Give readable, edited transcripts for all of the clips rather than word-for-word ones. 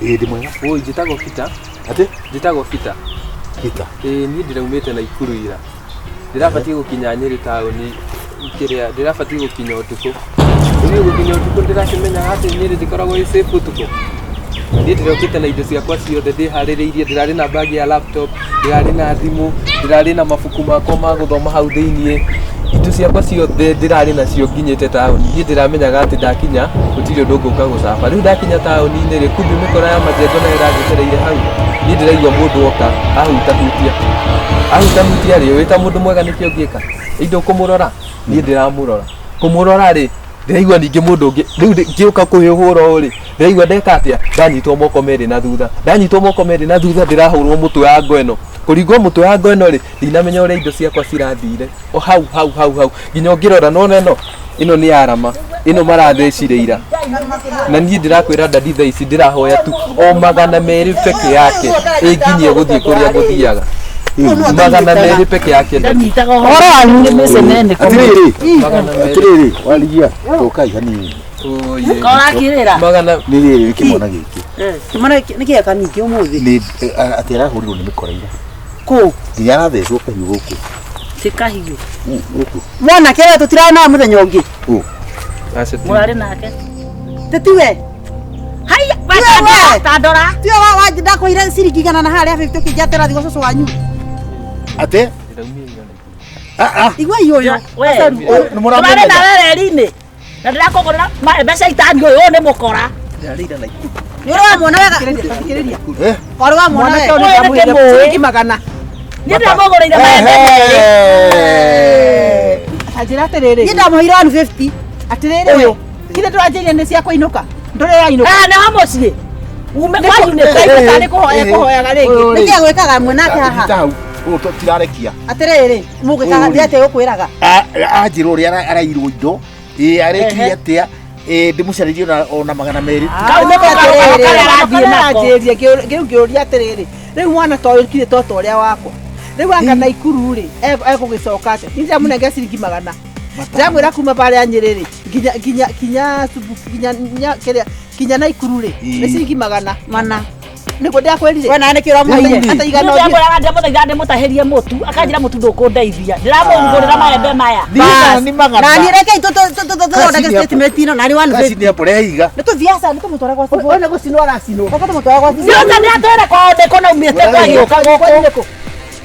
Ndi mwega. Oi njitagwo Peter. Ati? Njitagwo Peter. Peter. Ni ndiraumite na Ikuru ira. Ndirabatie gukinya Nyeri tauni. Kiria ndirabatie gukinya utuku. Ni gukinya utuku ndirakimenya ati Nyeri ndikoragwo i safe utuku. Ni ndirokite na indo ciakwa ciothe ndihaririirie, ndirari na bag ya laptop, ndirari na thimu, ndirari na mabuku makwa ma guthoma hau thiini. Indo ciakwa ciothe ndirari nacio nginyite tauni. Ni ndiramenyaga ati ndakinya gutiri undu nguka gucaba. Riu ndakinya tauni-ini ri kumbi mikora ya majengo na iragetereire hau. Ni ndiraigua mundu oka ahutahutia ri wita mundu mwega nikio ngika. Indo kumurora ni ndiramurora. Kumurora ri ndiraigua ningi mundu ungi riu ngiuka kuhihura uri ndiraigua ndeka atia ndanyitwo moko meri na thutha ndirahurwo mutwe wa ngoeno kurigwo mutwe wa ngoeno ri ndinamenya uria indo ciakwa cirathire o hau nginya ngirora nona ino ni arama ino marathecire na niĩ ndirakwĩra ndadi thaa ici ndirahoya tu o 200 peke yake ĩnginyie gũthiĩ kũrĩa ngũthiaga 200 peke yake ndanyitaga horo wanyu mĩcenene atiriri waligia tokai hanini korakirira magana ni riri kimona giki kimona niki akaniki umuthi ni atira hurirwo ni mikoraira ku nginya thecwo kahiũ gũkũ tikahiũ gũkũ mwana kera tutirana muthenya ungi murari nake tetiwe haya bata tandora tio wajida kuira ciringi igana na haria 50 kijatera thigo cucu wanyu ate igwa iyoyo murari na wereri-ini na ndirakogorera mbeca itani uyu ni mukora ndirarira na Ikuru yoro wa mwana wega thikiriria ori wa mwana wega ciringi 100 ni ndamogoreire maembe ajira atiriri ni ndamuhira 150 atiriri uyu kile turajiria ni cia kuinuka ndore yainuka ne wa mucie ume kwanyu ni kaitari kuhoyaga ringi niki gwikaga mwanake haha tirarekia atiriri mugikaga ndiate gukwiraga ajiro ri arairwo indo arekire atia ndimucaririe ona 200 kiu ngiuria atiriri riu mwana to kire toto uria wakwa riu anga na Ikuru ri ekugicoka ate nja munenge ciringi 100 ndamwira kuma pale anyiriri kinya na Ikuru ri ni ciringi 100 niko ndakwirire we nane kira muhiye ata igana ndio ndamuthaitha ndimutahirie mutu akanjira mutu ndukundeithia ndiramungurira maembe maya ni 100 na ni reke ndake statement ino nani wana kasi ni apore higa nito viasa niko mutwara kwa sibo one gucinwa racino bako mutwara kwa sibo ndio ndio atwara kwa ndeko na umiete kwa hiyo kagoko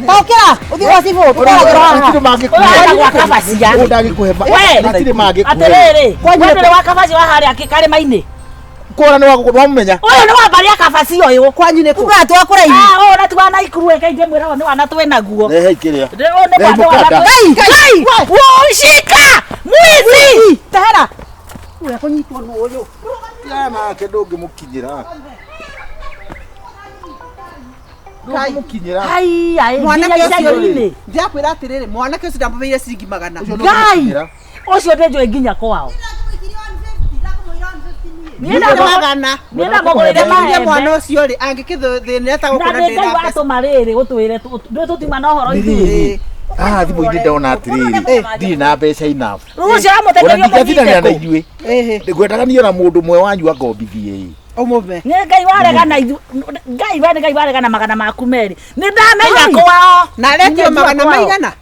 Taukira uthi wa sibo tutara mangikuhe kwa kabacia ndagikuheba natire mangikuhe atiriri kwendere wa kabacia wa hari akikare maini kora ni wa mumenya uyu ni wa baria kabacia uyu kwanyu ni ku atwa kuraihi na tu wana Ikuru ekaije mwira ni wana twe naguo ehe kiria ni wana kai shika mwizi tahera uya kunyitwo no uyu yana kedonge mukinyira ai mwana kesi ndiakwira atiriri mwana kesi ndambeire ciringi 100 ngai ucio ndenjwe nginya kwao Nina mogorire mwana ucio ri angikithina ta gukona ndira na watu mariri gutwire tutima na horo ithu thimu-ini ndona atiriri ndiri na mbeca enough ucio amutegeria kuthithania na inyui ngwendaga niona mundu mwe wanyu akombithie umume ni ngai warega na ithu ngai warega na magana maku meri ni ndamenya kwao na retio 100 maigana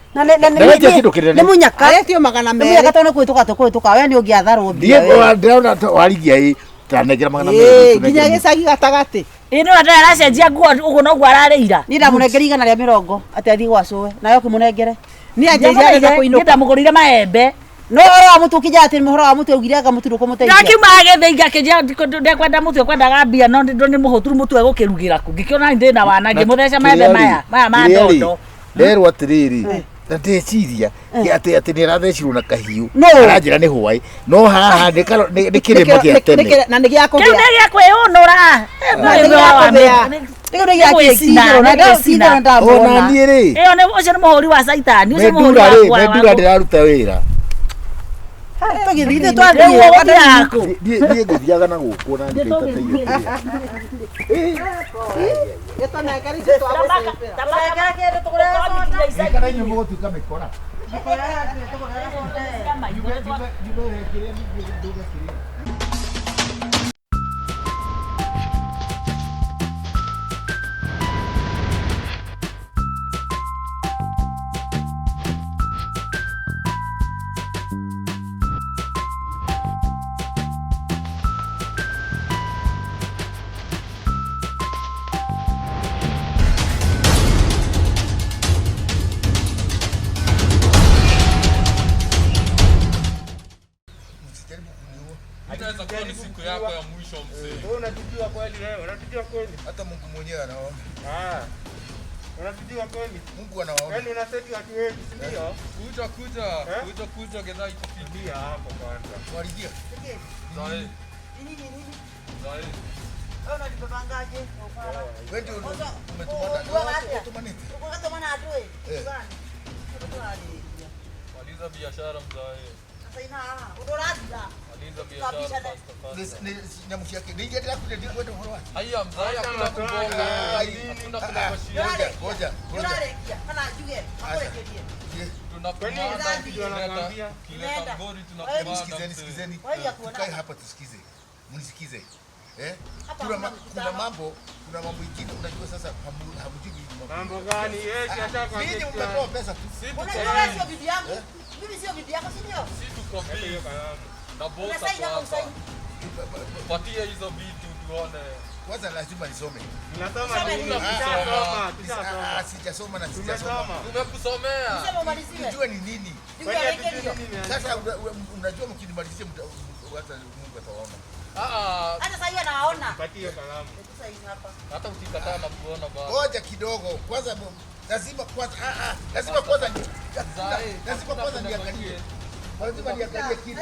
ni munyaka retio 100 munyaka tone kwituka we ni ungiatharwo ndie ndona warigia tanegera 200 nginya gicagi gatagati ino ata aracenjia nguo uguo no gwararira ni ndamunengeri igana ria 50 ati athi gwacuwe nayo kimunengere ni anjeja eza kuinuka ndamugurire maembe no ora mutu kija ati muhoro wa mutu ugiriaga mutu ndukumuteithia ndakiuma agetheiga kija ndekwenda mutu kwendaga mbia no ndi muhuturu mutu egukirugira ku ngikiona ndi na wana ngimutheca maembe maya ma ndondo nderwo atiriri ndeciria ati ni rathecirwo na kahiũ aranjĩra nĩ hwaĩ no haha nĩ kĩrĩma gĩa tene na nĩ gĩa kũgĩa kĩu nĩ gĩa kwĩyũnũra ona niĩ rĩ ũcio nĩ mũhũri wa caitani ũcio mũhũri wa mendura ndĩraruta wĩra tũgĩthiĩ twathiĩ niĩ ngũthiaga na gũkũ na ndĩtateithia kana inyuĩ mũgũtuĩka mĩkora unatujua kweli wewe? Unatujua kweli? Hata Mungu mwenyewe anaona. Unatujua kweli? Mungu anaona. Yaani unaseti watu wetu, ndio? Kuja gedha itufikia Hapo kwanza. Walidia. Zai. Nini? Zai. Wewe unajipangaje? Wewe ndio umetumana. Umetumana. Ukatomana atoe. Maliza biashara mzae. Sasa ina udoraza. Maliza biashara fast. Ni nyamushi yake. Ni ndio ndio kwenda horo wapi? Haya mzae hakuna kubonga. Hakuna kuna mashia. Ngoja. Kana juge. Akorekeje. Tunapenda kileta ngori tunapenda. Sikizeni. Tukae hapa tusikize. Mnisikize. Kuna mambo mengine unajua sasa hamjui mambo gani? Mimi umetoa pesa tu. Unajua sio bibi yangu. Mimi sio bibi yako, si ndio? Si tuko mbili na bosa hapa. Patia hizo vitu tuone. Kwanza lazima nisome. Ninasoma nini? Sijasoma na sijasoma. Tumekusomea. Sema umalizie. Unajua ni nini? Sasa unajua mkinimalizia hata Mungu atawaona. Hata sasa hiyo anaona. Patie kalamu. Sasa hivi hapa. Hata ukikataa na kuona bado. Ngoja kidogo. Kwanza lazima kwanza niangalie. Lazima niangalie kitu.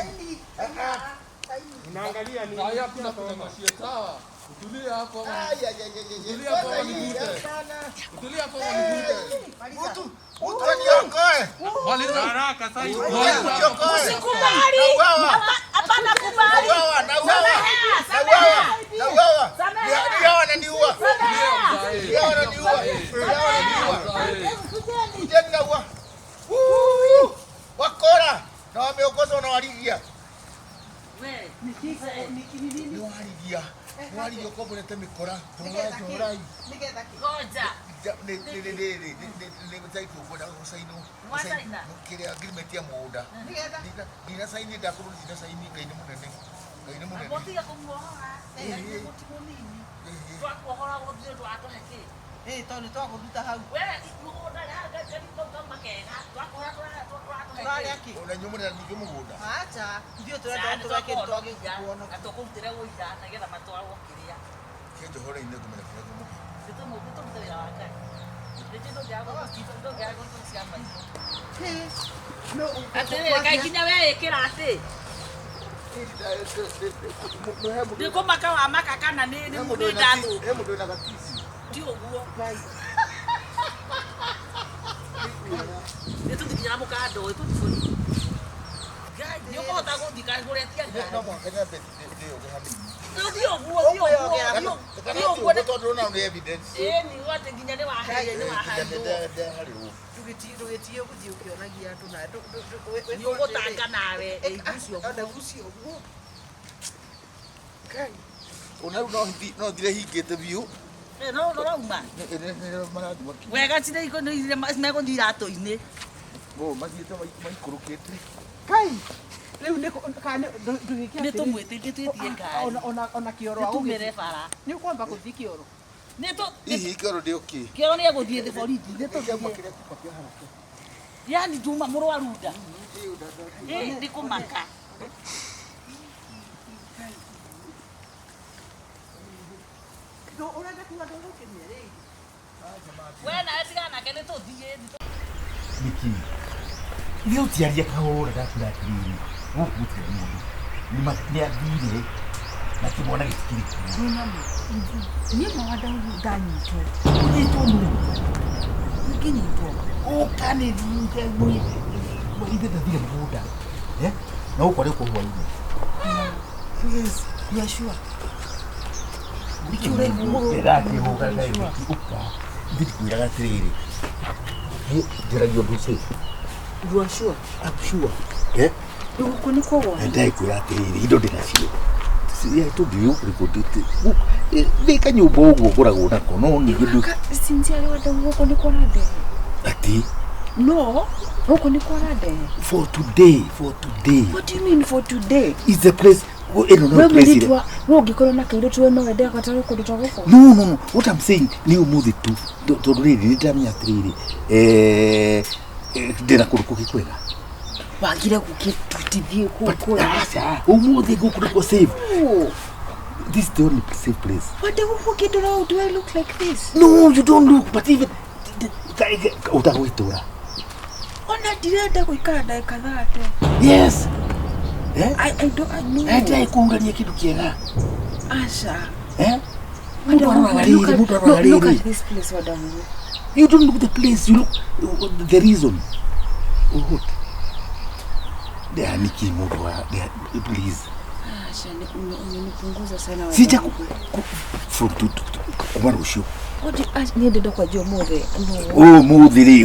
Unaangalia nini? Haya kuna mashia sawa. Utulie hapo. Utulie hapo nigute. Utulie hapo nigute. Mtu aniokoe. Maliza haraka sasa. Usikubali. Hapana kubali. Nauawa. Ndio wananiua. Wakora na wameongozwa na waligia. Wewe nikiza Ni waligia. Waligia kwa mbona temekora. Torai. Nigetha ki. ngoja. Mzaiko kwa usaino. Mwasaina. Kile agreement ya muda. Nigetha. Dina saini dakuru dina saini kaini munene. Kaini munene. Motia kumuohora. Mutibunini. Twakuohora guthiĩ twatũheke. Toni twakuruta hau. Wewe mũgũnda yaga kama makega. Twakuohora twatũheke. Turarĩa ki? Unanyumuna ni mugunda. Acha. Ndio turenda tugake twagĩkuona. Atũkũrutĩre ũira nĩgetha matwarwo kĩrĩa. Kenjo hore ine kumena kwa mumu. Nĩtũmũgũtũruta wĩra wa Ngai. Nĩtũtũngĩagwo tũciama icio. Atĩrĩrĩ Ngai nginya wee ĩkĩra atĩ. Nĩ kũmaka wa maka kana nĩ ndathũ. Hemu ndo nagatisi. Ti ũguo. Nĩtũthikinyana mũkando ũyũ tũtibũri. Ngai nĩ ũkũhota gũthika ngũretia Ngai. No mwakanya ndio gehami. Ti ũguo. Tondu na no evidence. Nĩ wote nginya nĩ wahandwo. Tugetie guthii ukionagia andu na Nĩ ũgũtanga nawe ũcio. Kai. Ona no thire hingite biu. No rauma. Wega cire iko nĩ megũthiĩ iratũ-inĩ. Mathiĩte maikurukĩte. Kai. Riu nĩ Nĩ tũmwĩtĩkĩtie Ngai. Ona kioro Tũmĩre bara. Nĩ ũkwamba gũthiĩ kioro. Hihi kĩoro ndĩ okay. Kĩoro nĩ egũthiĩ borithi. Yani Juma mũrwaru nda. Ndĩ kũmaka. Ũrenda kuga ndũgũkinyia rĩngĩ. We nawe tigana nake nĩ tũthiĩ. Niki. Ndio tiaria kahora dakira kiri. Gũkũtira mũndũ. Nĩ athire. Na kĩmwana gĩtikiri. Niĩ Wandahuhu ndanyitwo. Ũnyitwo nũ? Ũkĩnyitwo. Ũkanĩthiĩ mũi. Ithe ndathire mũgũnda. Na ũkore kwa hwainĩ. Yes, you are sure. Nikiure ndĩrakĩhũga ngai ũka. Ndikwĩraga atĩrĩrĩ. Njĩragio ũndũ ũcio. You are sure? I'm sure. Gũkũ nĩ kwa ndakwĩra atĩrĩrĩ indo ndĩnacio. Tũthiĩ ũkũrĩkũndĩte. Nĩ kanyũmba ũguo ngoragwo nako no ningĩ ndũ. Sincerely Wandahuhu gũkũ nĩ kwa ndege. Ati? No, gũkũ nĩ kwa ndege. For today. What do you mean for today? Is the place no place. Wewe ungĩkorwo na kairũ tuwe no wende akatara kũndũ twa gũkũ. No. What I'm saying nĩ ũmũthĩ tu. Tondũ rĩrĩ ndamenya atĩrĩrĩ. Ndĩna kũndũ kũngĩ kwega. Wagire gũkĩtutithie kũkũ. Aca, ũmũthĩ gũkũ nĩkuo save. This is the only safe place. Wandahuhu kidoro, do I look like this? No, you don't look. But even utagoitora. Ona direnda kuikara dakika 30. Yes. I don't know. Hata ikuangalia kitu kiega. Asha. Look at this place, Wandahuhu. You don't look the place. You look the reason. They are Nikki Mudwa. Please. Asha, unipunguza sana Wandahuhu. Sija from to kumarusho. Niende kwa Jomode. Mudhiri.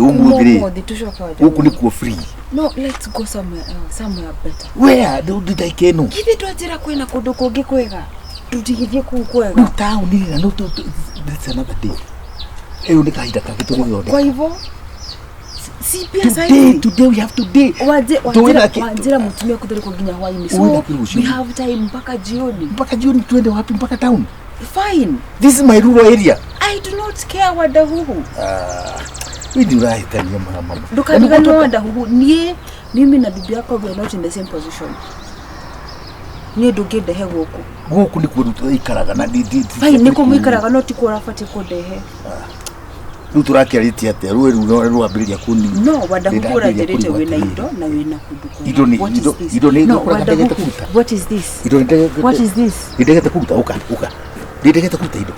Tushoka Huku ni kwa free. No, let's go somewhere else, somewhere better. Where did I keno? Give to atira kwena kundu kungi kwega. Tutigithie ku kwega. No town ni no to that's another day. Eyo ni kaida kagitu ni yode. Kwa hivyo si pia sasa today we have today. Wajira mtumia kudhuri kwa ginya Hawaii. So we have time mpaka jioni. Mpaka jioni tuende wapi mpaka town? Fine. This is my rural area. I do not care Wandahuhu. We do right than your mama. Dukani Wandahuhu mimi na bibi yako we are not in the same position. Ni dugende he goko. Goko ni kurutu ikaraga na fine niko mwikaraga no tiko rafati kodehe. Nuturakiariti ate ruwa bilia kuni. No, Wandahuhu rajerete wena ido na wena kuduko. Ido ni Wandahuhu. What is this? What is this? Idegeta kuta uka. Idegeta kuta ido.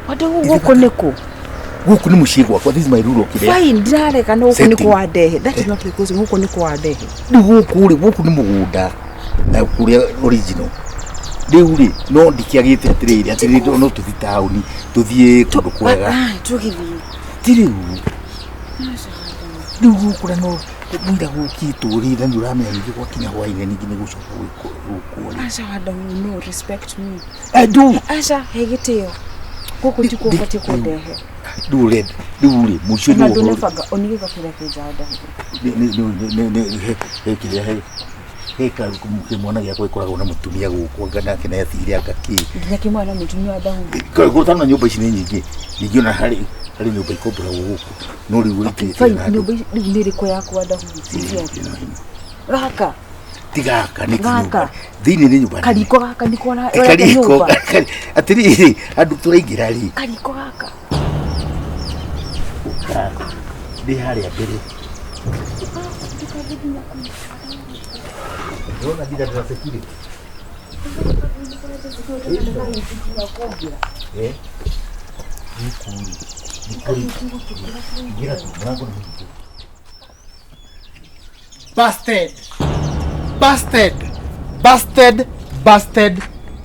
Wandahuhu woko neko. Huku ni mushigwa kwa this is my rural kile. Fine, ndare kana huko ni kwa dehe. That is not because huko ni kwa dehe. Ni huku ni mugunda. Na kuri original. Deuri no ndikiagite atiri no tuthitauni tuthie kundu kwega. Tugithi. Tiri. Ndugu kuna no mwira gukituri na nduramenya ngi kwa kinya Hawaii ni ngine gucoka guko. Asha Wandahuhu no respect me. I do. Asha hegiteo. Koko tiko pati kwa dehe. Dure musho no donefaga onigeka kira kejada. Heka kumwana yako ikora na mutumia guko ngana kina yathire agaki. Nyaki mwana mutumia Wandahuhu. Ko tana nyumba ici ni nyingi. Ningiona hari nyumba ikobura guko. No riwite. Fine nyumba ni riko yako Wandahuhu. Gaka. Tigaka ni nyumba. Thini ni nyumba. Kariko gaka ndiko na kariko. Atiri andu turaingira ri. Kariko gaka. Di hari abere. Dona vida da security.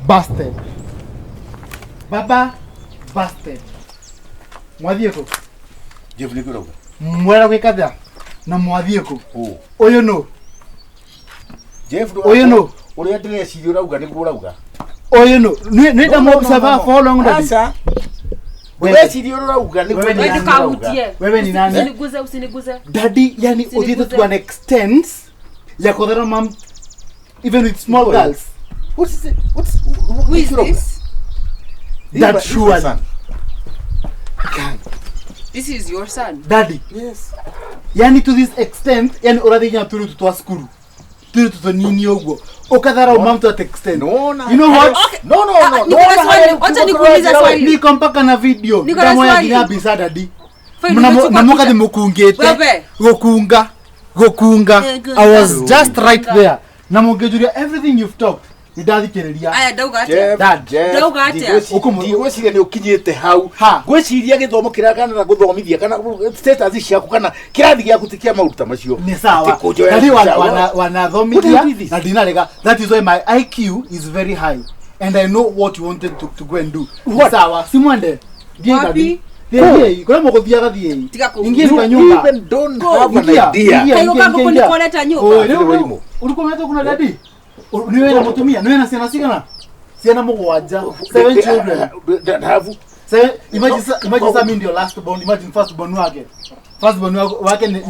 Busted. Baba busted. Mwadhieko. Jeff Nikoroga. Mwera kwikatha na mwadhieko. Oh. Oyo no. Jeff do. Oyo no. Uri atire cirio rauga niguo rauga. Oyo no. Ni da mo observe for long that. Asa. Wewe cirio rauga niguo rauga. Wewe ni nani? Usiniguze. Daddy yani udite to an extent ya kodera mam even with small girls. What is it? Who is this? That's sure son. This is your son. Daddy. Yes. Yani to this extent yani already nya turu to skuru. Turu to nini ogwo. Okadhara umam to that extent. No. You know what? No. Acha nikuuliza swali. Niko mpaka na video. Kama ya binabisa daddy. Na muka de mukungete. Gokunga. I was just right there. Na mugejuria everything you've talked. Nidadhikiriria. Aya dauga atia. Dauga atia. Ngwiciria ni ukinyite hau. Ngwiciria githomo kirakana na guthomithia kana status ciaku kana kirathi giaku tikia maruta macio. Ni sawa. Kali wanathomithia na dinarega. That is why my IQ is very high and I know what you wanted to go and do. Sawa. Simwende. Wapi? Kuna mokothiaga thie. Ingia kwa nyumba. Even don't have an idea. Kayo kako kunikoleta nyumba. Ulikuwa kuna daddy? Niwe na mutumia, niwe na siana sigana. Siana mugwanja, 7 children. Imagine some in your last born, imagine first born wake. First born wake ni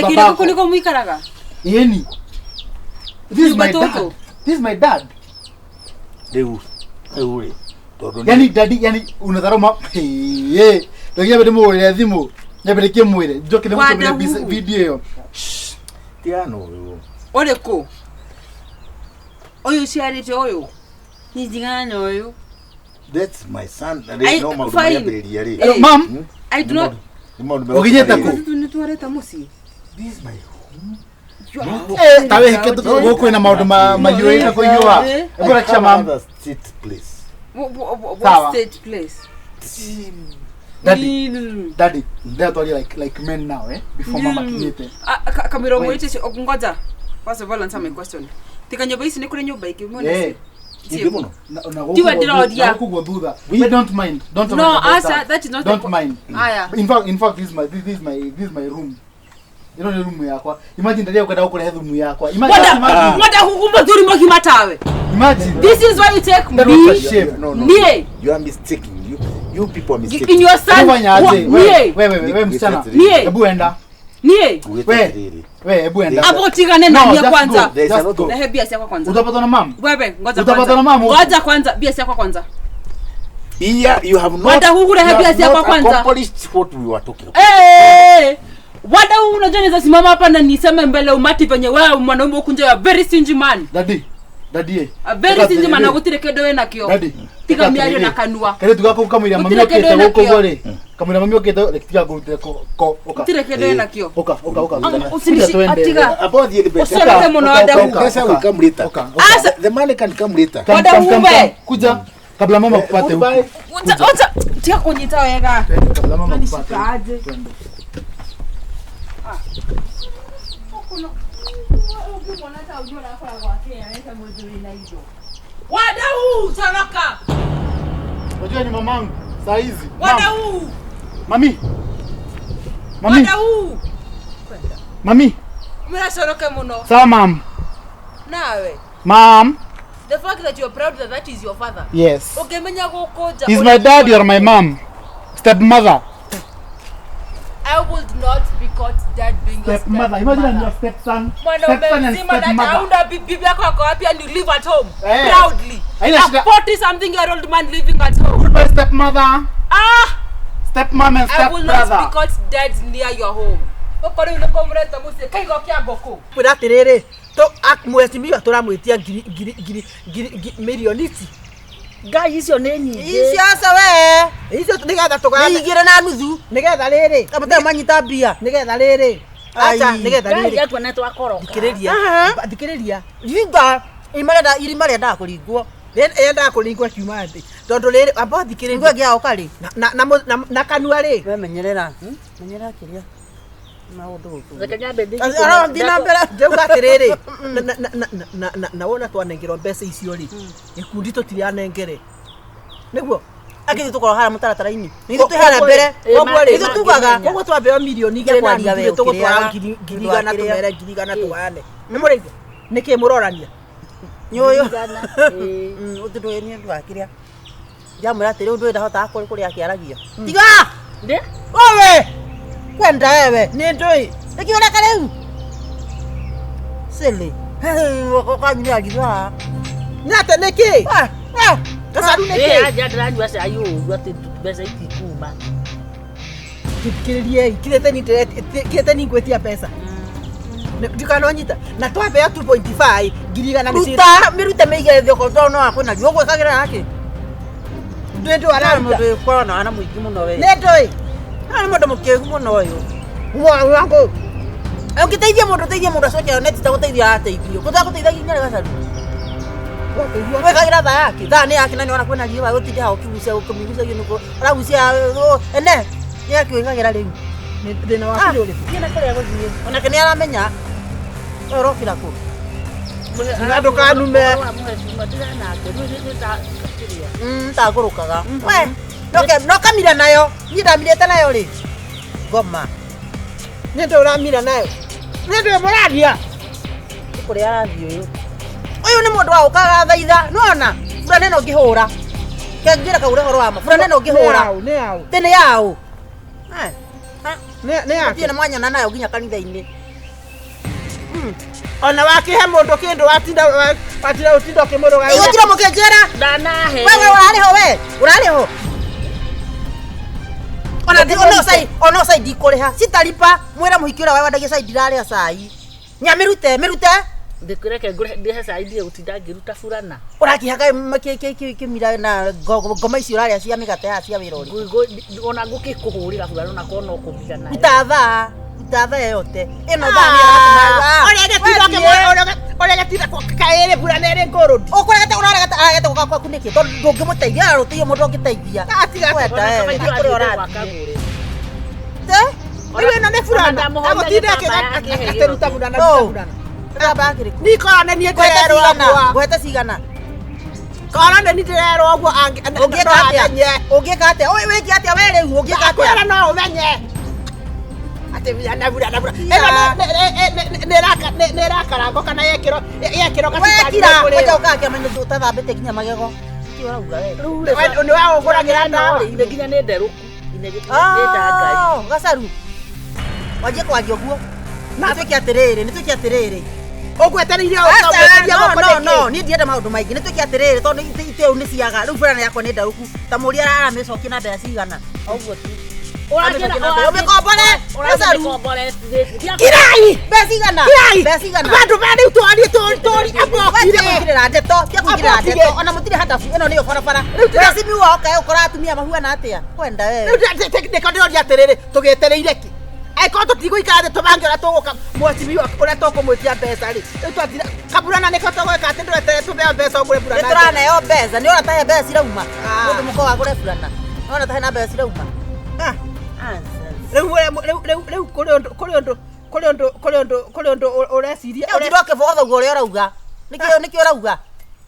baba. Kuliko mwikaraga. Yeni. This is my dad. Deus. Yani daddy, yani unatharoma. Ndio bado mwele thimu. Nyabere kimwele. Njoke na mtu video hiyo. Tiano. Oleko. Oyo ciarite oyo. Ni jingana nyoyo. That's my son. There is no maundu fine. maria ri. Hello, ma'am. I do not. Ogijeta ku. Tunitwareta musi. This is my home. Tawe heke goko ina maundu mayoi na kuiwa. Ebora kisha ma'am. Sit please. What state place? Daddy, they are like men now, before mama kinyete. Kamiro mwite ngoja. First of all, answer my question. Tika nyoba isi nikure nyoba iki mwona. Ndibono. We don't mind. Don't mind. No, answer that is not. Don't mind. Aya. In fact, this is my room. You know the room yakwa. Imagine daddy ukada ukore room yakwa. Imagine. Wandahuhu mzuri mokimatawe. Imagine. This is why you take me. No. You are mistaken. You people are mistaken. In your son. Wewe msichana. Hebu enda. Nie. Wewe hebu enda. Hapo tigane na mia kwanza. Na hebu biasi yako kwanza. Utapata na mama. Wewe ngoja Utapata na mama. Ngoja kwanza biasi yako kwanza. Here you have not. Wandahuhu rehe biasi yako kwanza. Accomplished what we were talking about. Wandahuhu unajua naweza simama hapa na niseme mbele umati penye wewe mwanaume ukunja ya very stingy man. Daddy. A very stingy man agutire kedo we nakio. Daddy. Tiga miario na kanua. Kale tugako kamwira mami okete goko gore. Kamwira mami okete lekitiga gutire ko oka. Tire kedo we nakio. Oka. Usinishi atiga. About the best. Usolete mwana Wandahuhu. That's how we come later. The man can come later. Wandahuhu. Kuja kabla mama kupate huko. Ocha tia kunyita wega. Kabla mama kupate. Wandahuhu saraka. Unajua ni mamangu saa hizi. Wandahuhu. Mami. Wandahuhu. Mami. Mira soroke muno. Sawa mom. Nawe. Mom. The fact that you are proud that is your father. Yes. Okay, menya gokoja. He's my dad, you're my mom. Stepmother. I would not be caught dead being your Stepmother. Imagine your stepson. Stepson and stepmother. Bibi yako ako happy and you live at home proudly. A 40-something-year-old man living at home. Goodbye, stepmother. Stepmom and I will not stepbrother. be caught dead near your home. Okore unakomreta musi kaigo kia goko. Kwira tiriri to mwezi mio turamwitia milioniti. Ngai icio nĩ nyingĩ. Icio asa we. Icio nigetha tugana. Nigire na nuthu. Nigetha riri. Kamute manyita mbia. Nigetha riri. Acha nigetha riri. Ngai yatwa netwa koroka. Thikiriria. Linga irima rĩa ndakuringwo. Enda kuringwo kiuma ndi. Tondu riri amba thikiriria. Ngwe gia ukari. Na kanua ri. We menyerera. Menyerera kiria. Ara ndina mbere njauga tiriri na wona twanengerwo mbeca icio ri gikundi tutirianengere niguo akithi tukoro hara mutaratara-ini nithu twihara mbere nithu tugaga koguo twambeo milioni igĩrĩ na nuthu tugutwara ngiri igana tumere ngiri igana tuane nĩ mũrĩithia nĩkĩ mũrorania nyũyũ ũtũndũĩnie ndwakiria njamwĩra atĩrĩ ũndũ ndahotaga kũrĩa akĩaragia tiga owe kwenda wewe ni ndoi nikiona kariu sele wakanyini agiza nata niki kasaru niki aja ndanyua cai ũru atĩ mbeca itikuma. Kiririe kirete ni ngwetia pesa ndikanonyita na twambea 2.5 ngirigana ni ruta mirute meige thoko tono akona gwo kagira yake ndio araruta ndio kona ana muingi muno we ndio ani mundu mukegu muno uyu wangu ukiteithia mundu acoke neti ta guteithia ateithio kutaguteithagia nyare gacaru wekagira tha yake tha ni yake na ni ona kwena riwa gutinde ha ukigucia ukumigucagia nuko aragucia ene yake wekagira riu ndina wa kiri uri kina kare guthie ona kene aramenya orokira ku ngado kanume tagurukaga we no kamira nayo ni ndamirete nayo ri ngoma nendo uramira nayo nendo muraria kuri arathio uyu ni mundu wa ukaga thaitha nona fura neno ngihura kengira kagure horo wama fura neno ngihura ni au tene yao ne yake mwanya nayo ginya kanitha-ini ona wakihe mundu kindu watinda utinda kimuruga iyo tira mukenjera ndanahe wewe urariho ona sai ndikuriha sitalipa mwira muhiki ura wewe ndagia sai ndirarĩa cai nya mirute ndikureke ndihe saidi utinda ngiruta burana Urakihaka kimira na ngoma icio uraria cia migate ya cia wira uri. Ona ngukikuhurira burana na kono ukubigana. Utatha yote. Eno thani ya orege tira kaere burana ere ngoro. Ukurega urarega agete gukakwa kuniki tondu ndungimuteithia arutiyo mundu ungiteithia. Wenda kuri orati. Wewe na nefurana. Agotinde akeruta burana burana. Nikone nie ndirero agwa. Gwete cigana. Kona ni ndirero agwa angi. Ungika atia. Oi wiki atia we riu ungika atia. Kwera no umenye. Ate burana burana. Neraka rango kana yekiro gatitari kuri. Weja ukake menye utathambite kinya magego. Kiora uga we. Ni wa uguragira na inde kinya ni nderuku. Ine ndangai. Gacaru. Waje kwario guo. Nitwiki atiriri. Ogwetereire no ni ndienda maundu maingi nitwiki atiriri tondu iteu ni ciaga riu burana yakwa ni ndaruku ta muri ara mecokia na mbea cigana oguo tu umekombore kirai mbea cigana bandu bari tori abokire ndeto ona mutire hadafu ino niyo barabara riu simi woka ukora atumia mahuana atia kwenda wewe riu ndikondi atiriri tugetereire ki Aiko tutigo ikade tubangira tugoka mwatimi ura toko mwetia pesa ri twatira kaburana ne kotogo kate ndwete tubea pesa ogure burana niturana yo pesa ni ora tahe pesa irauma mundu muko wa gure burana ora tahe na pesa irauma reu kuri ondo ureciria utiroke botho ugo uri urauga nikio urauga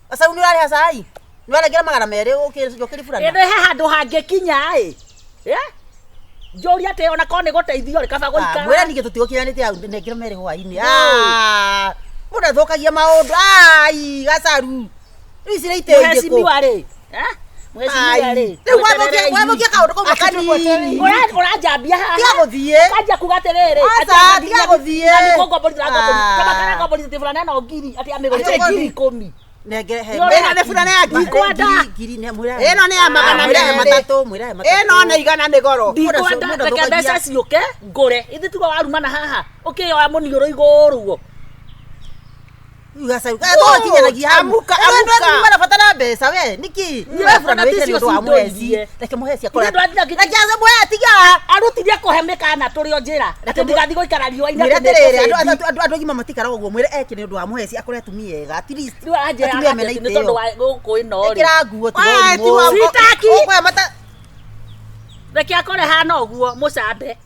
asa uni uri hasai ni waragira magana mere ukiri burana ende he handu hangikinya Joria te ona kone guteithio ri kaba guika. Mwera nige tutigokiranite au ndengire mere hwaini. Muda thokagia maundu. Gacaru. Riu cire ite ige ko. Mwezi wari. Riu wabokia kaundu ko makani. Urajambia haha. Tiga guthie. Kaja kugaterere. Ati tiga guthie. Ni kongomborira ngomborira. Kama kana ngomborira fulana no ngiri ati amegorite ngiri 10. Nengere he. Eno ne fulana ya ngiri ne mwira. Eno ne ya magana matatu mwira matatu. Eno ne igana ne goro. Ndikwenda reke mbeca ciuke ngure. Ithi tigo warumana haha. Ukioya munioro iguru guo. Gacaru. Gato kinyanagia amuka. Eno mara fatana mbeca we. Niki. We fulana wete ni ndo amwezi. Reke muheci akora. Reke aze mwe atiga. Arutirie kuhemeka na turio njira. Reke ndigathi goikara riwa ina. Andu gima matikara uguo mwire eke ni ndo amweci akore atumia ega. At least. Atumia mena ite. Ni tondu wa guku ino ri. Ekira nguo tigo. Sitaki. Oya mata. Reke akore hana uguo mucambe.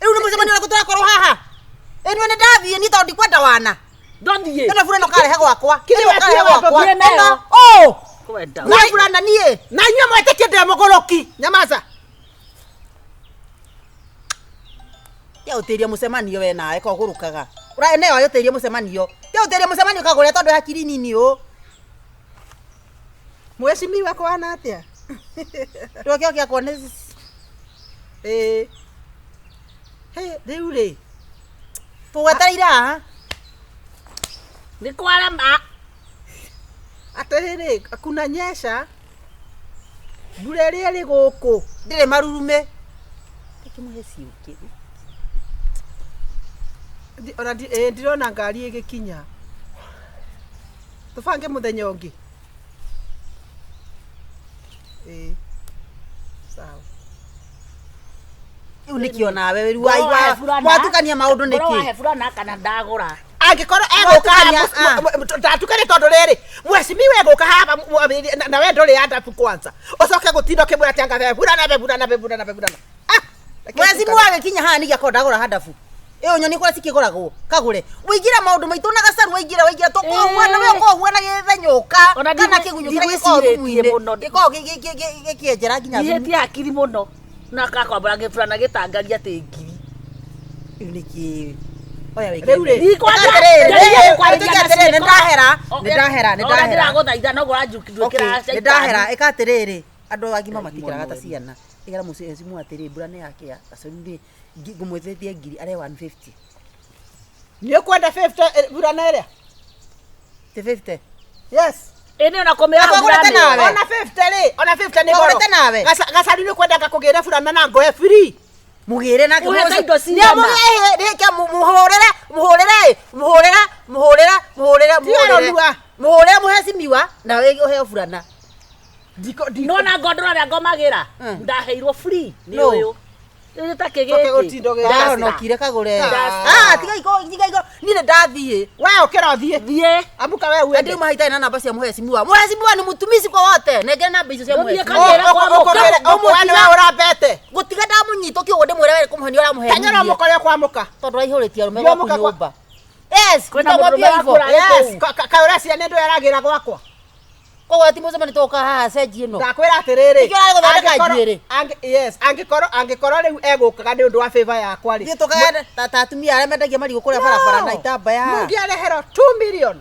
Riu ni mucemani wa kutora korwo haha. Enu ne ndathie ni tondu kwenda wana. Ndondie. Eno fulana karehe gwakwa. Kile karehe gwakwa. Kwenda. Na fulana nie. Na nywe mwetekie ndemogoroki. Nyamaza. Ya utiria mucemanio we nae ko gurukaga. Ura ene yo utiria mucemanio. Ya utiria mucemanio kagure tondu hakiri nini o. Mweshimi wako ana atia. Ndokio kia kone. He riure. Tuwetereira ha. Ni kwara ma. Aterere kunanyesha. Mbura ria ri guku. Ndire marurume. Kimuheci uki. Ora ndirona ngari igikinya. Tufange muthenya ungi. Sawa. Unikio nawe weru watukania maundu niki. Wahe fulana kana ndagura. Angikoro egukania tatukane tondu riri mweshimiwe guka hapa na we nduri adabu kwanza ucoke gutindo kimwe ati anga burana mweshimi wage kinya haha nigia kondagura hadabu iyo nyoni kwa cikigoragwo kagure wigira maundu maitu na gacaru wigira to kuona we ko huona githenyoka kana kigunyu kira gikogumuine giko gikienjera kinya yeti akiri muno na kakwambara gifurana gitangaria tingiri uniki oya wege ndahera guthaitha no gurajukindwikira ndahera ikatiriri andu agima matikiraga ta ciana igera mucio simu atiri mbura ne yake acundi ngumwethetie ngiri are 150 ni kwenda 50 mbura na area 50 yes ene ona komera mbura ona 50 ri ona 50 ni goro gacaru ni kwenda kugira fulana na ngoe free mugire na Uhete indo ni cigana? mugihe reke muhorere muheci miwa na wege uheo burana nona ngondora rĩa ngomagira ndaheirwo free ni No. uyu ni takigiti ndarahonokire kagure tiga iko nile ndathie we ukira thie thie amuka we uende ndio mahitaji na namba cia muheci miwa ni mutumisi kwa wote nenge namba icio cia muheci omwana we urambete gutiga ndamunyito kiugo ndimwire were kumuhani ora muheni tanyora mukore kwa muka tondu aihuritie rume gwa kunyumba yes kwenda mũndũrũme wakũra yes kaura cia nendo yaragira gwakwa koguo ti mucemani toka haha cenji ino ndakwira atiriri Nĩkĩo arĩ gũthondeka njuĩrĩ. yes angĩkorwo rĩu egũkaga nĩ ũndũ wa favor yakwa rĩ thie toka tata atumia aria mendagia marigũ kuria barabara na itambaya mungiareherwo 2 million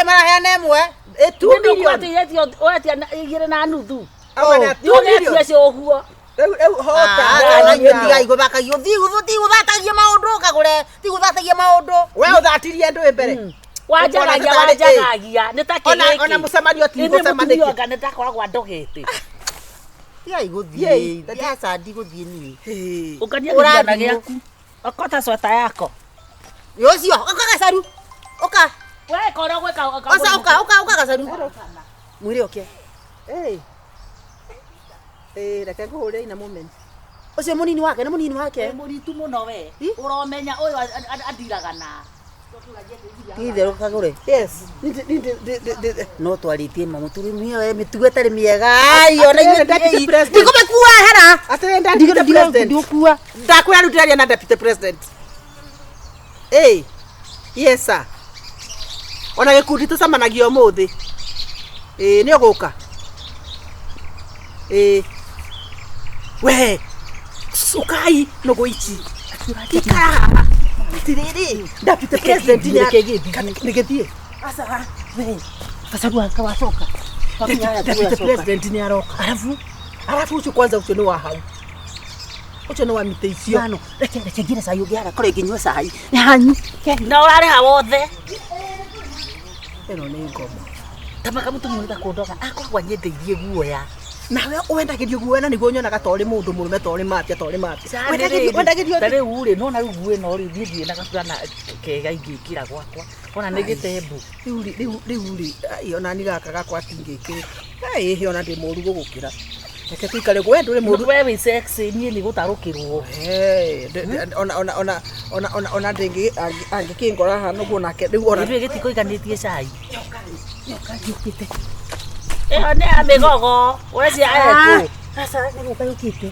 maraheana ĩmwe 2 million wetia igĩrĩ na nuthu Awana 2 million cio ũguo rĩu hota tiga igũthakagio tigũthatagia maũndũ kagũre tigũthatagia maũndũ we ũthatirie ndũ mbere wanjaragia nĩ ta ona mũcemanio ti mũcemanio kĩgĩkĩ nĩ takoragwo andogete tiga igũthiĩ ndiaca ndigũthiĩ niĩ ũkania gĩthana gĩaku okota sweta yako ũcio ũka gacaru ũka we korwo gwĩka ũka gacaru mwĩrĩ ũke reke ngũhũrĩre ina moment ũcio mũnini wake nĩ mũnini wake mũritu mũno we ũromenya ũyũ andiragana itherũ kagũre yes no twarĩtie mamũturumia we mĩtugo ĩtarĩ mĩega ona President. ndikũmĩkua hera atĩrĩ deputy president ndikũmĩkua ndakwĩra rutĩraria na deputy president yes sir ona gĩkundi tũcemanagia ũmũthĩ nĩ ũgũka we sukai nũgũ ici ikara tiriri deputy president nĩgĩthiĩ gacaru akawacoka deputy president nĩ aroka arabu ũcio kwanza ũcio nĩ wa hau ũcio nĩ wa mĩtĩ icio Mano, reke ngire cai ũngĩaga korwo ingĩnyua cai nĩ hanyu na ũrarĩha wothe ĩno nĩ ngoma tamaka mũtumia ũrĩa kũndoga akoragwo anyendeirie guoya nawe wendagĩrio guoya nĩguo nyonaga torĩ mũndũ mũrũme torĩ mapia wendagĩrio tarĩ urĩ nona rĩu guo ĩno rĩ thiĩ na gaburana kega ingĩkĩra gwakwa ona nĩ gĩtembu rĩu rĩ ona ni gaka gakwa tingĩkĩra ona ndĩ mũru gũgũkĩra reke tũikare we ndũrĩ mũru we wĩ sexy niĩ nĩ gũtarũkĩrwo ona angĩkĩngora haha nũguo nake rĩu ona ithuĩ gĩtikũiganĩtie cai ĩyo nĩ ya mĩgogo ũreciria ekũ aca nĩ gũka yũkĩte